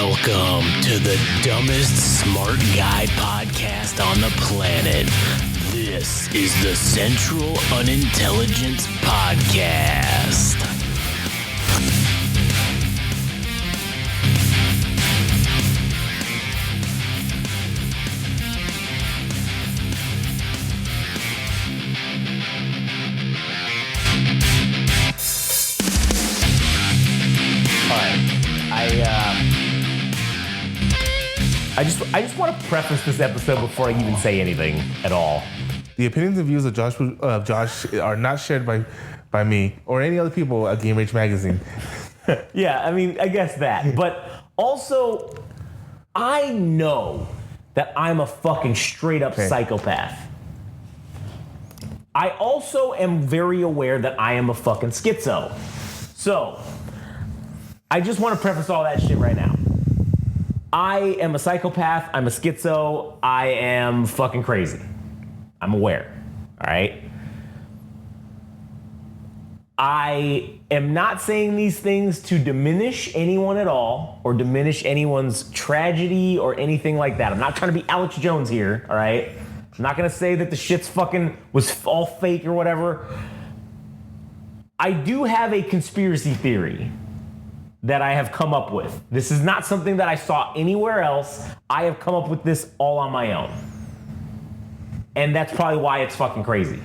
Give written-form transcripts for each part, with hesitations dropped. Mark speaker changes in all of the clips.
Speaker 1: Welcome to the dumbest smart guy podcast on the planet. This is the Central Unintelligence Podcast.
Speaker 2: I just want to preface this episode before I even say anything at all.
Speaker 3: The opinions and views of Josh are not shared by me or any other people at Game Rage Magazine.
Speaker 2: Yeah, I mean, I guess that. But also, I know that I'm a fucking straight up psychopath. I also am very aware that I am a fucking schizo. So, I just want to preface all that shit right now. I am a psychopath, I'm a schizo, I am fucking crazy. I'm aware, all right? I am not saying these things to diminish anyone at all or diminish anyone's tragedy or anything like that. I'm not trying to be Alex Jones here, all right? I'm not gonna say that the shit's fucking was all fake or whatever. I do have a conspiracy theory that I have come up with. This is not something that I saw anywhere else. I have come up with this all on my own. And that's probably why it's fucking crazy.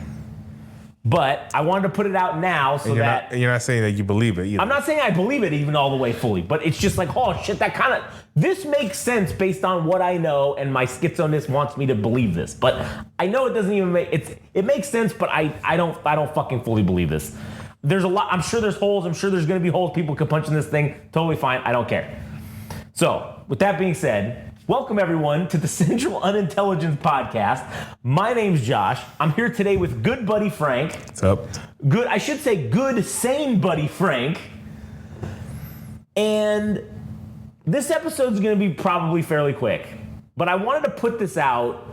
Speaker 2: But I wanted to put it out now so that...
Speaker 3: You're not saying that you believe it either.
Speaker 2: I'm not saying I believe it even all the way fully, but it's just like, oh shit, that kind of... This makes sense based on what I know, and my schizoness wants me to believe this. But I know it doesn't even make... It makes sense, but I don't fucking fully believe this. There's a lot, I'm sure there's holes, I'm sure there's gonna be holes, people could punch in this thing, totally fine, I don't care. So, with that being said, welcome everyone to the Central Unintelligence Podcast. My name's Josh, I'm here today with good buddy Frank.
Speaker 3: What's up?
Speaker 2: I should say good, sane buddy Frank. And this episode's gonna be probably fairly quick, but I wanted to put this out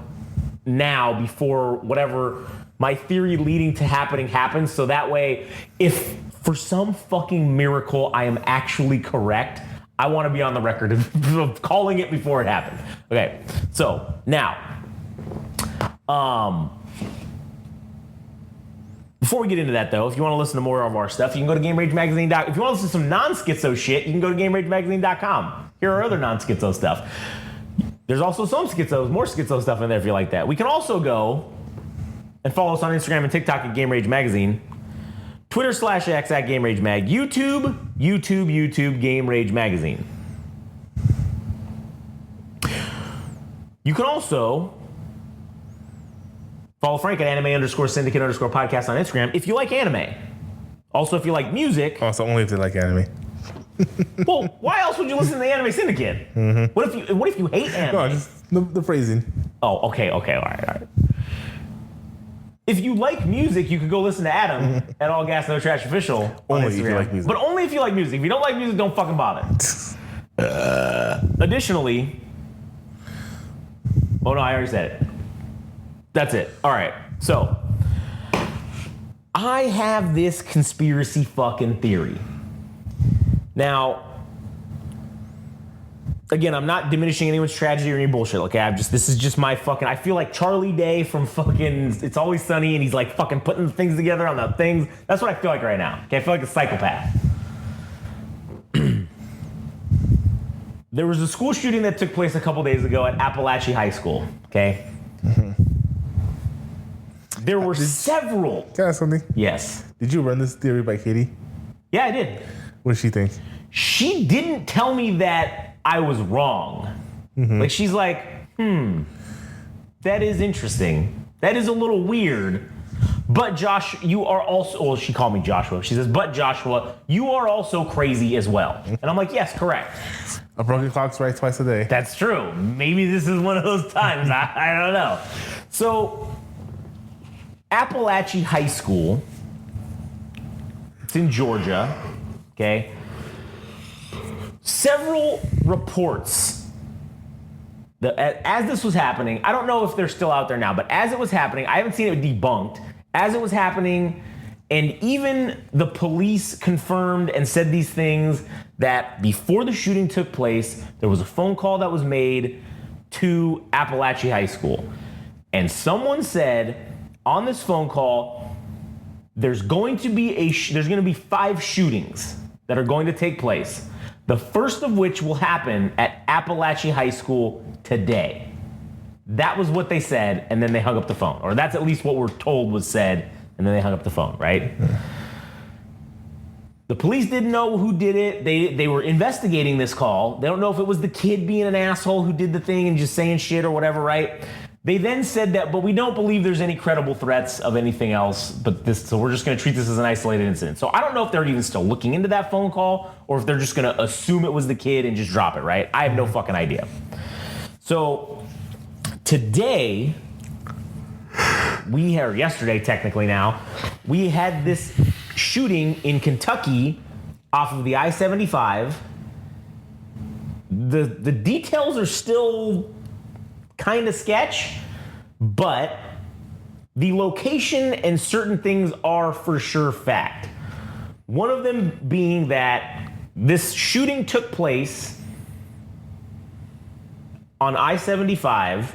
Speaker 2: now before whatever my theory leading to happening happens, so that way, if for some fucking miracle I am actually correct, I want to be on the record of calling it before it happened. Okay, so now, before we get into that though, if you want to listen to more of our stuff, you can go to GameRageMagazine.com. If you want to listen to some non-schizo shit, you can go to GameRageMagazine.com. Here are other non-schizo stuff. There's also some schizos, more schizo stuff in there if you like that. We can also go and follow us on Instagram and TikTok at Game Rage Magazine. Twitter /X at Game Rage Mag. YouTube, Game Rage Magazine. You can also follow Frank at anime_syndicate_podcast on Instagram if you like anime. Also, if you like music.
Speaker 3: Also, only if they like anime.
Speaker 2: Well, why else would you listen to the Anime Syndicate? Mm-hmm. What if you hate anime?
Speaker 3: No, just the phrasing.
Speaker 2: Oh, okay, all right. If you like music, you could go listen to Adam at All Gas No Trash Official.
Speaker 3: Only if you like music.
Speaker 2: But only if you like music. If you don't like music, don't fucking bother. Additionally, oh no, I already said it. That's it. All right. So, I have this conspiracy fucking theory. Now, again, I'm not diminishing anyone's tragedy or any bullshit, okay? This is just my fucking, I feel like Charlie Day from fucking It's Always Sunny, and he's like fucking putting things together on the things. That's what I feel like right now, okay? I feel like a psychopath. There was a school shooting that took place a couple days ago at Appalachia High School, okay? Mm-hmm. There were several.
Speaker 3: Can I ask something?
Speaker 2: Yes.
Speaker 3: Did you run this theory by Katie?
Speaker 2: Yeah, I did.
Speaker 3: What did she think?
Speaker 2: She didn't tell me that I was wrong. Mm-hmm. Like, she's like, that is interesting. That is a little weird. But Josh, you are also, well, she called me Joshua. She says, but Joshua, you are also crazy as well. And I'm like, yes, correct.
Speaker 3: A broken clock strikes twice a day.
Speaker 2: That's true. Maybe this is one of those times. I don't know. So, Appalachia High School, it's in Georgia, okay? Several reports that as this was happening, I don't know if they're still out there now, but as it was happening, I haven't seen it debunked. As it was happening, and even the police confirmed and said these things, that before the shooting took place, there was a phone call that was made to Appalachia High School. And someone said on this phone call, there's going to be 5 shootings that are going to take place. The first of which will happen at Appalachia High School today. That was what they said, and then they hung up the phone. Or that's at least what we're told was said, and then they hung up the phone, right? The police didn't know who did it. They were investigating this call. They don't know if it was the kid being an asshole who did the thing and just saying shit or whatever, right? They then said that, but we don't believe there's any credible threats of anything else, so we're just gonna treat this as an isolated incident. So I don't know if they're even still looking into that phone call or if they're just gonna assume it was the kid and just drop it, right? I have no fucking idea. So today, yesterday technically now, we had this shooting in Kentucky off of the I-75. The details are still kind of sketch, but the location and certain things are for sure fact. One of them being that this shooting took place on I-75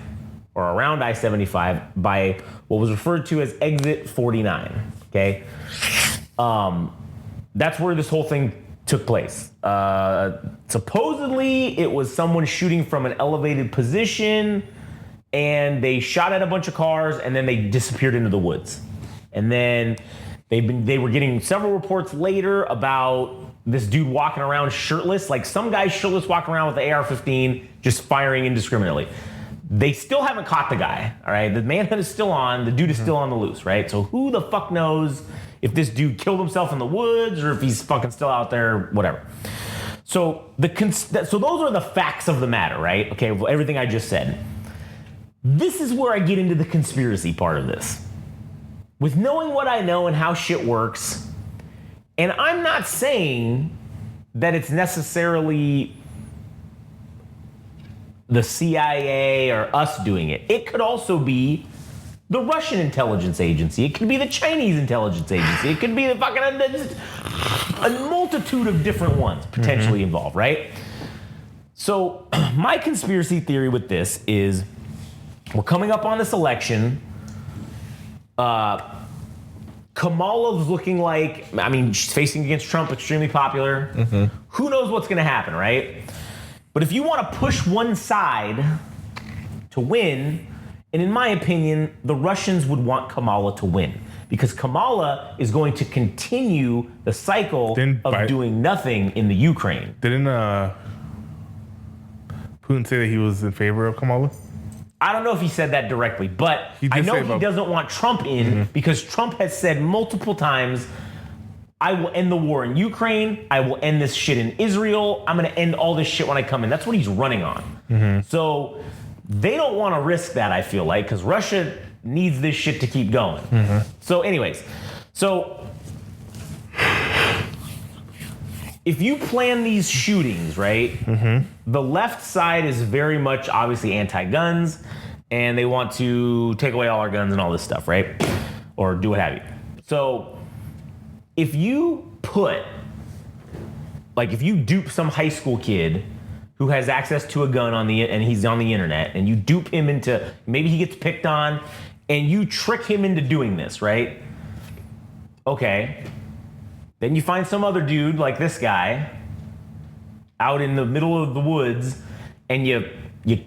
Speaker 2: or around I-75 by what was referred to as Exit 49, okay? That's where this whole thing took place. Supposedly, it was someone shooting from an elevated position, and they shot at a bunch of cars, and then they disappeared into the woods. And then they were getting several reports later about this dude walking around shirtless, like some guy shirtless walking around with the AR-15, just firing indiscriminately. They still haven't caught the guy, all right? The manhunt is still on. The dude is still on the loose, right? So who the fuck knows if this dude killed himself in the woods or if he's fucking still out there, whatever. So so those are the facts of the matter, right? Okay, well, everything I just said. This is where I get into the conspiracy part of this. With knowing what I know and how shit works, and I'm not saying that it's necessarily the CIA or us doing it. It could also be the Russian intelligence agency. It could be the Chinese intelligence agency. It could be the fucking a multitude of different ones potentially involved, right? So my conspiracy theory with this is we're coming up on this election. Kamala's looking like, she's facing against Trump, extremely popular. Who knows what's going to happen, right? But if you want to push one side to win, and in my opinion, the Russians would want Kamala to win because Kamala is going to continue the cycle of doing nothing in the Ukraine.
Speaker 3: Didn't Putin say that he was in favor of Kamala?
Speaker 2: I don't know if he said that directly, but I know he doesn't want Trump in because Trump has said multiple times, I will end the war in Ukraine. I will end this shit in Israel. I'm going to end all this shit when I come in. That's what he's running on. So they don't want to risk that, I feel like, because Russia needs this shit to keep going. So anyways, if you plan these shootings, right, the left side is very much obviously anti-guns, and they want to take away all our guns and all this stuff, right? Or do what have you. So if you if you dupe some high school kid who has access to a gun and he's on the internet, and you dupe him into, maybe he gets picked on, and you trick him into doing this, right? Okay. Then you find some other dude like this guy out in the middle of the woods, and you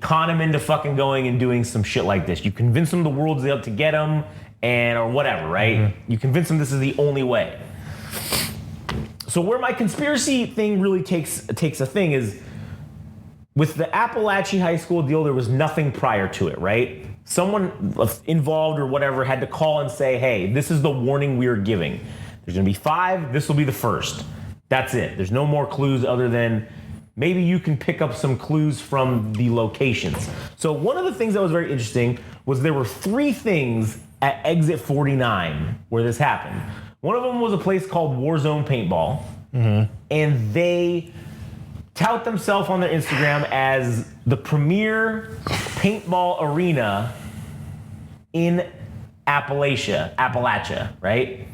Speaker 2: con him into fucking going and doing some shit like this. You convince him the world's out to get him, or whatever, right? You convince him this is the only way. So where my conspiracy thing really takes a thing is with the Appalachia High School deal, there was nothing prior to it, right? Someone involved or whatever had to call and say, hey, this is the warning we are giving. There's gonna be 5, this will be the first. That's it. There's no more clues other than maybe you can pick up some clues from the locations. So one of the things that was very interesting was there were 3 things at Exit 49 where this happened. One of them was a place called Warzone Paintball, and they tout themselves on their Instagram as the premier paintball arena in Appalachia, right?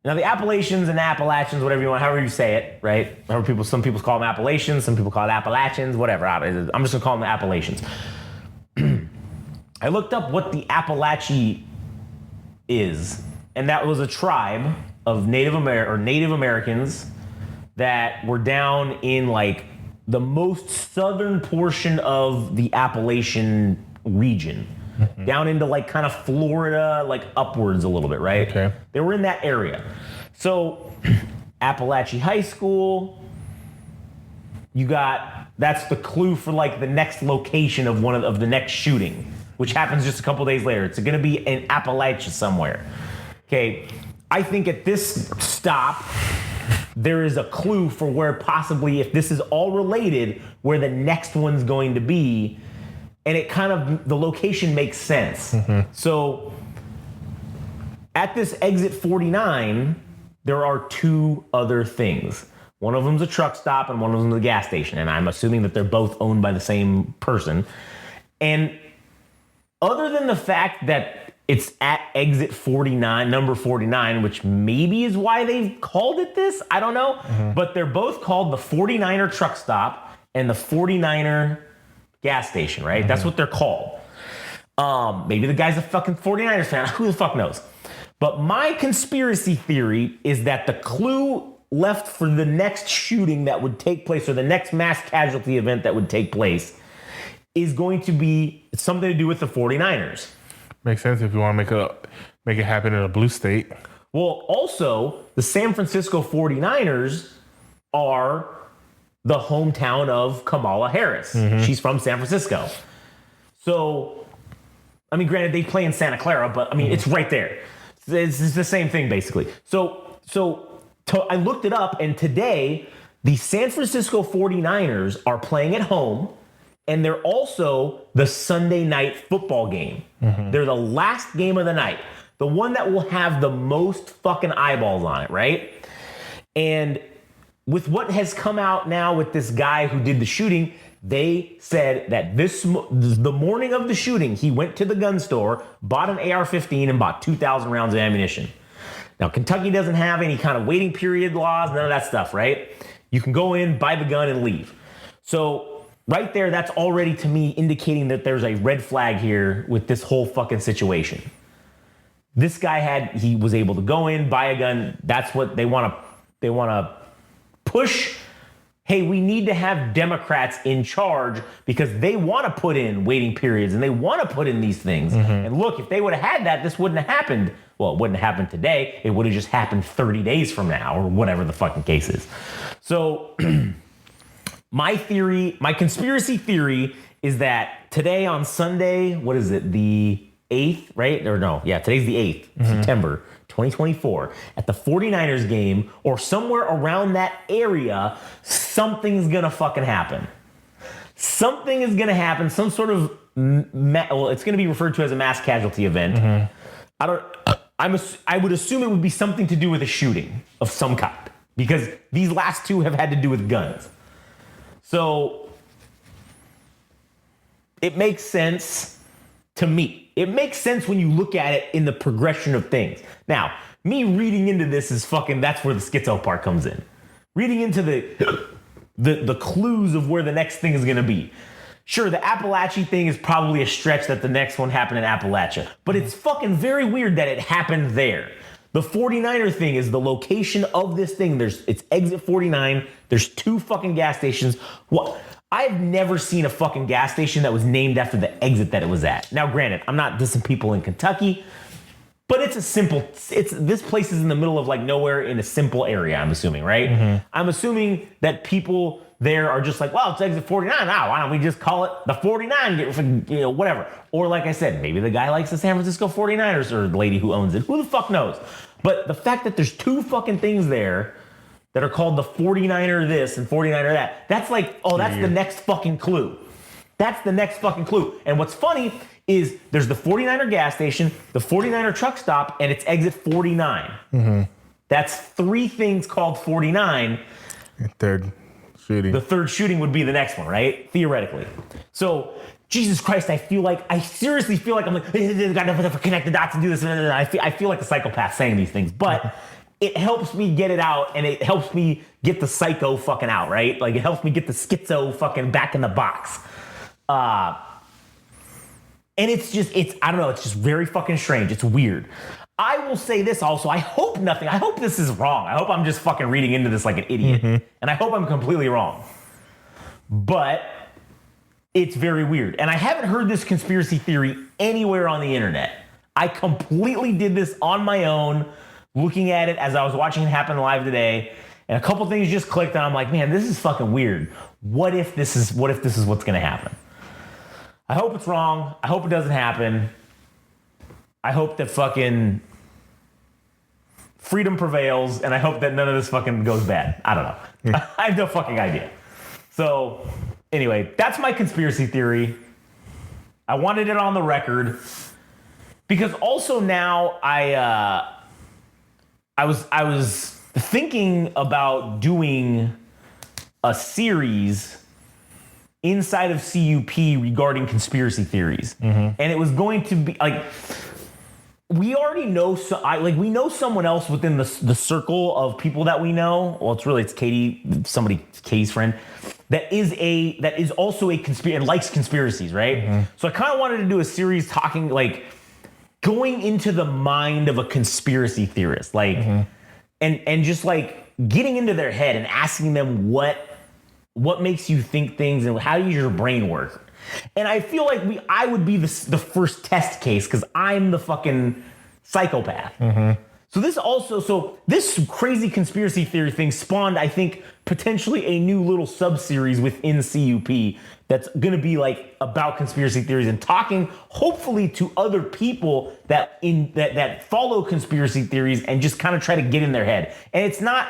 Speaker 2: Now the Appalachians and Appalachians, whatever you want, however you say it, right? Some people call them Appalachians, some people call it Appalachians, whatever. I'm just gonna call them the Appalachians. I looked up what the Appalachee is, and that was a tribe of Native Americans that were down in like the most southern portion of the Appalachian region, down into like kind of Florida, like upwards a little bit, right?
Speaker 3: Okay.
Speaker 2: They were in that area. So Appalachia High School, that's the clue for like the next location of one of the next shooting, which happens just a couple days later. It's going to be in Appalachia somewhere. Okay, I think at this stop, there is a clue for where possibly, if this is all related, where the next one's going to be, and it kind of, the location makes sense. So at this exit 49, there are two other things. One of them's a truck stop and one of them's a gas station, and I'm assuming that they're both owned by the same person. And other than the fact that it's at exit 49, number 49, which maybe is why they've called it this, I don't know. But they're both called the 49er truck stop and the 49er gas station, right? That's what they're called. Maybe the guy's a fucking 49ers fan. Who the fuck knows? But my conspiracy theory is that the clue left for the next shooting that would take place, or the next mass casualty event that would take place, is going to be something to do with the 49ers.
Speaker 3: Makes sense if you want to make it happen in a blue state.
Speaker 2: Well, also, the San Francisco 49ers are the hometown of Kamala Harris. She's from San Francisco. So, I mean, granted, they play in Santa Clara, but I mean, it's right there. It's the same thing, basically. So I looked it up, and today, the San Francisco 49ers are playing at home, and they're also the Sunday night football game. They're the last game of the night. The one that will have the most fucking eyeballs on it, right? And with what has come out now with this guy who did the shooting, they said that the morning of the shooting, he went to the gun store, bought an AR-15, and bought 2,000 rounds of ammunition. Now, Kentucky doesn't have any kind of waiting period laws, none of that stuff, right? You can go in, buy the gun, and leave. So right there, that's already, to me, indicating that there's a red flag here with this whole fucking situation. This guy he was able to go in, buy a gun. That's what they want to push. Hey, we need to have Democrats in charge because they want to put in waiting periods and they want to put in these things. And look, if they would have had that, this wouldn't have happened. Well, it wouldn't have happened today. It would have just happened 30 days from now or whatever the fucking case is. So my conspiracy theory is that today on Sunday, what is it? The 8th, right? Or no, yeah, today's the 8th, September 2024. At the 49ers game or somewhere around that area, something's gonna fucking happen. Something is gonna happen, some sort of, it's gonna be referred to as a mass casualty event. I would assume it would be something to do with a shooting of some kind because these last two have had to do with guns. So it makes sense to me. It makes sense when you look at it in the progression of things. Now, me reading into this is that's where the schizo part comes in. Reading into the clues of where the next thing is going to be. Sure, the Appalachia thing is probably a stretch that the next one happened in Appalachia, but it's fucking very weird that it happened there. The 49er thing is the location of this thing. It's exit 49. There's two fucking gas stations. What? I've never seen a fucking gas station that was named after the exit that it was at. Now, granted, I'm not dissing people in Kentucky, but this place is in the middle of like nowhere in a simple area, I'm assuming, right? I'm assuming that people there are just like, well, it's exit 49 now. Why don't we just call it the 49, whatever. Or like I said, maybe the guy likes the San Francisco 49ers or the lady who owns it. Who the fuck knows? But the fact that there's two fucking things there that are called the 49er this and 49er that, that's like, oh, that's the next fucking clue. That's the next fucking clue. And what's funny is there's the 49er gas station, the 49er truck stop, and it's exit 49. That's three things called 49.
Speaker 3: Third shooting.
Speaker 2: The third shooting would be the next one, right? Theoretically. So, Jesus Christ, I seriously feel like I'm like, I gotta connect the dots and do this. I feel like a psychopath saying these things. But it helps me get it out, and it helps me get the psycho fucking out, right? Like, it helps me get the schizo fucking back in the box. And it's I don't know, it's just very fucking strange. It's weird. I will say this also, I hope this is wrong. I hope I'm just fucking reading into this like an idiot. And I hope I'm completely wrong. But it's very weird. And I haven't heard this conspiracy theory anywhere on the internet. I completely did this on my own, looking at it as I was watching it happen live today. And a couple things just clicked, and I'm like, man, this is fucking weird. What if this is what's gonna happen? I hope it's wrong. I hope it doesn't happen. I hope that fucking freedom prevails, and I hope that none of this fucking goes bad. I don't know. I have no fucking idea. So, anyway, that's my conspiracy theory. I wanted it on the record because also now I was thinking about doing a series inside of CUP regarding conspiracy theories, and it was going to be like, we already know, we know someone else within the circle of people that we know. Well, it's Katie, Katie's friend, that is also a conspiracy and likes conspiracies, right? So I kind of wanted to do a series talking, like, going into the mind of a conspiracy theorist, like, and just like getting into their head and asking them what makes you think things and how does your brain work. And I feel like I would be the first test case because I'm the fucking psychopath. So this crazy conspiracy theory thing spawned, I think, potentially a new little sub-series within CUP that's going to be like about conspiracy theories and talking hopefully to other people that follow conspiracy theories and just kind of try to get in their head. And it's not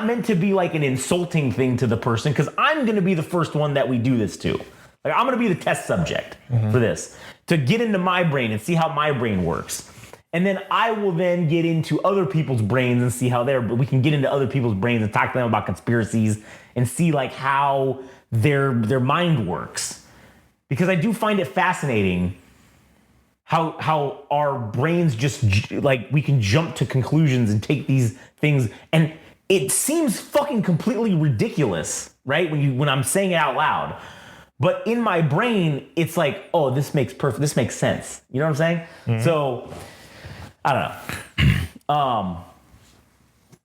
Speaker 2: meant to be like an insulting thing to the person, because I'm going to be the first one that we do this to. Like, I'm going to be the test subject for this, to get into my brain and see how my brain works. And then I will then get into other people's brains and see how we can get into other people's brains and talk to them about conspiracies and see like how their mind works. Because I do find it fascinating how our brains just, like, we can jump to conclusions and take these things, and it seems fucking completely ridiculous, right? When I'm saying it out loud. But in my brain, it's like, oh, this makes sense. You know what I'm saying? So, I don't know.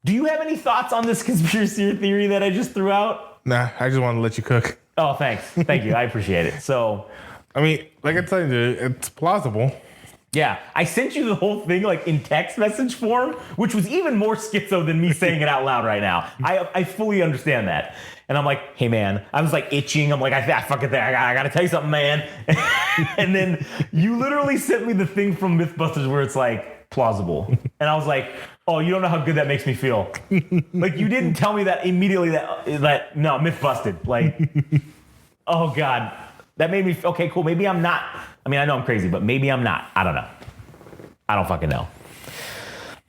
Speaker 2: Do you have any thoughts on this conspiracy theory that I just threw out?
Speaker 3: Nah, I just want to let you cook.
Speaker 2: Oh, thanks. Thank you. I appreciate it. So,
Speaker 3: I mean, like I told you, it's plausible.
Speaker 2: Yeah, I sent you the whole thing like in text message form, which was even more schizo than me saying it out loud right now. I fully understand that. And I'm like, hey, man, I was like itching. I'm like, I got to tell you something, man. And then you literally sent me the thing from Mythbusters where it's like plausible. And I was like, oh, you don't know how good that makes me feel. Like, you didn't tell me that immediately that no, myth busted. Like, oh, God. That made me, okay, cool. Maybe I'm not. I mean, I know I'm crazy, but maybe I'm not. I don't know. I don't fucking know.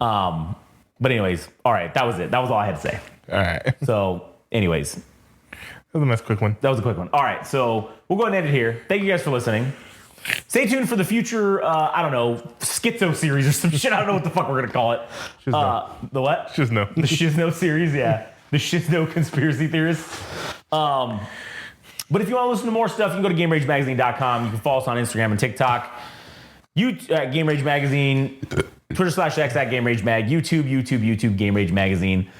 Speaker 2: But anyways, all right, that was it. That was all I had to say.
Speaker 3: All right.
Speaker 2: So anyways.
Speaker 3: That was a nice quick one.
Speaker 2: That was a quick one. All right, so we'll go ahead and end it here. Thank you guys for listening. Stay tuned for the future, I don't know, schizo series or some shit. I don't know what the fuck we're going to call it. The what?
Speaker 3: Shizno.
Speaker 2: The Shizno series, yeah. The Shizno conspiracy theorists. But if you want to listen to more stuff, you can go to GameRageMagazine.com. You can follow us on Instagram and TikTok. Game Rage Magazine. Twitter/X at Game Rage Mag. YouTube, Game Rage Magazine.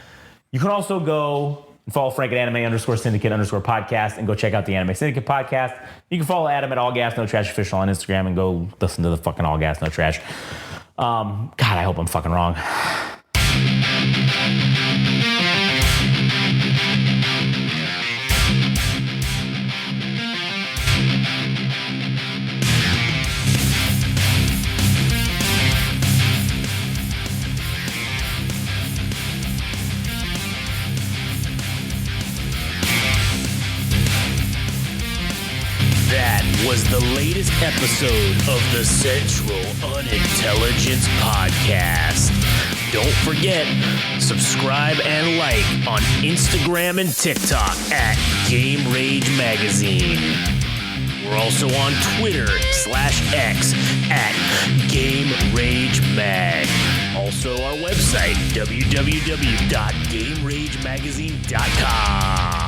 Speaker 2: You can also go and follow Frank at Anime_Syndicate_podcast and go check out the Anime Syndicate podcast. You can follow Adam at All Gas No Trash Official on Instagram and go listen to the fucking All Gas No Trash. God, I hope I'm fucking wrong.
Speaker 1: Was the latest episode of the Central Unintelligence Podcast. Don't forget, subscribe and like on Instagram and TikTok at Game Rage Magazine. We're also on Twitter/X at Game Rage Mag. Also, our website website, www.GameRageMagazine.com.